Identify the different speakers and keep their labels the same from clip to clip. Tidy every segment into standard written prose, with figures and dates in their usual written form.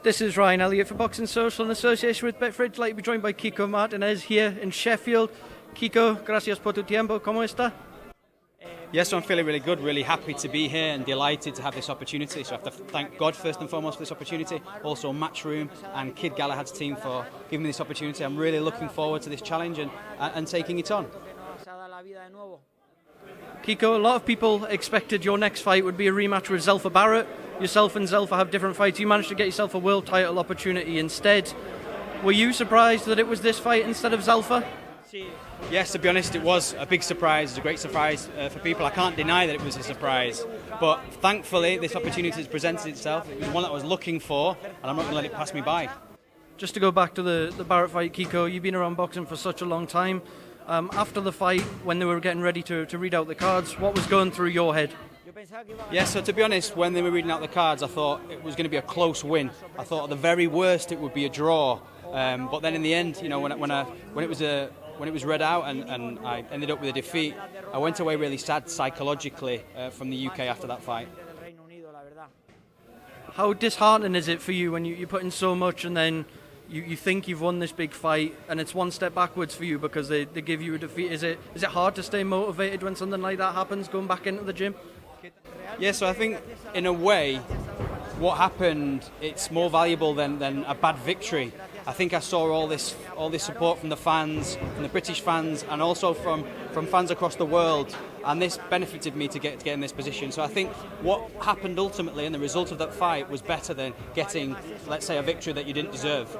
Speaker 1: This is Ryan Elliott for Boxing Social in association with Betfred. I'd like to be joined by Kiko Martinez here in Sheffield. Kiko, gracias por tu tiempo. ¿Cómo está?
Speaker 2: Yes, I'm feeling really good, really happy to be here and delighted to have this opportunity. So I have to thank God first and foremost for this opportunity, also Matchroom and Kid Galahad's team for giving me this opportunity. I'm really looking forward to this challenge and taking it on.
Speaker 1: Kiko, a lot of people expected your next fight would be a rematch with Zelfa Barrett. Yourself and Zelfa have different fights. You managed to get yourself a world title opportunity instead. Were you surprised that it was this fight instead of Zelfa?
Speaker 2: Yes, to be honest, it was a big surprise. It was a great surprise for people. I can't deny that it was a surprise. But thankfully, this opportunity has presented itself. It was one that I was looking for, and I'm not going to let it pass me by.
Speaker 1: Just to go back to the Barrett fight, Kiko, you've been around boxing for such a long time. After the fight, when they were getting ready to read out the cards, what was going through your head?
Speaker 2: Yeah, so to be honest, when they were reading out the cards, I thought it was going to be a close win. I thought at the very worst it would be a draw. But then in the end, you know, when it was read out and I ended up with a defeat, I went away really sad psychologically from the UK after that fight.
Speaker 1: How disheartening is it for you when you put in so much and then you think you've won this big fight and it's one step backwards for you because they give you a defeat? Is it hard to stay motivated when something like that happens, going back into the gym?
Speaker 2: Yeah, so I think in a way what happened, it's more valuable than a bad victory. I think I saw all this support from the fans, from the British fans, and also from fans across the world, and this benefited me to get in this position. So I think what happened ultimately and the result of that fight was better than getting, let's say, a victory that you didn't deserve.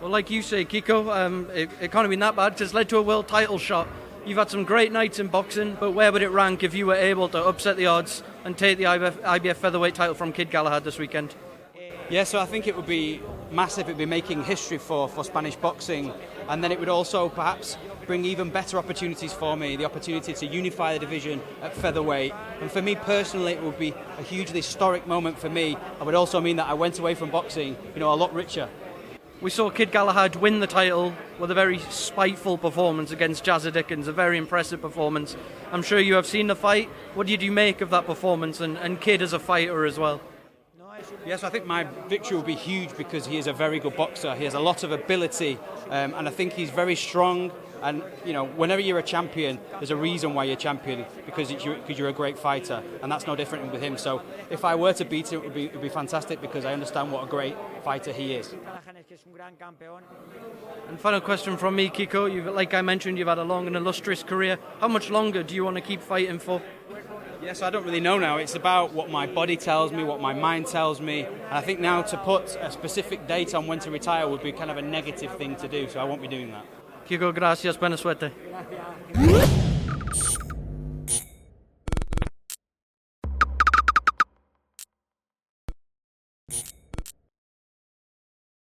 Speaker 1: Well, like you say, Kiko, it can't have been that bad because it's led to a world title shot. You've had some great nights in boxing, but where would it rank if you were able to upset the odds and take the IBF featherweight title from Kid Galahad this weekend?
Speaker 2: Yeah, so I think it would be massive. It would be making history for Spanish boxing, and then it would also perhaps bring even better opportunities for me, the opportunity to unify the division at featherweight. And for me personally, it would be a hugely historic moment for me. It would also mean that I went away from boxing, you know, a lot richer.
Speaker 1: We saw Kid Galahad win the title with a very spiteful performance against Jazza Dickens, a very impressive performance. I'm sure you have seen the fight. What did you make of that performance and Kid as a fighter as well?
Speaker 2: Yes, I think my victory will be huge because he is a very good boxer. He has a lot of ability, and I think he's very strong. And you know, whenever you're a champion, there's a reason why you're champion because you're a great fighter, and that's no different with him. So if I were to beat him, it would be fantastic because I understand what a great fighter he is.
Speaker 1: And final question from me, Kiko. Like I mentioned, you've had a long and illustrious career. How much longer do you want to keep fighting for?
Speaker 2: Yes, I don't really know now. It's about what my body tells me, what my mind tells me. And I think now to put a specific date on when to retire would be kind of a negative thing to do, so I won't be doing that.
Speaker 1: Kiko, gracias, buena suerte.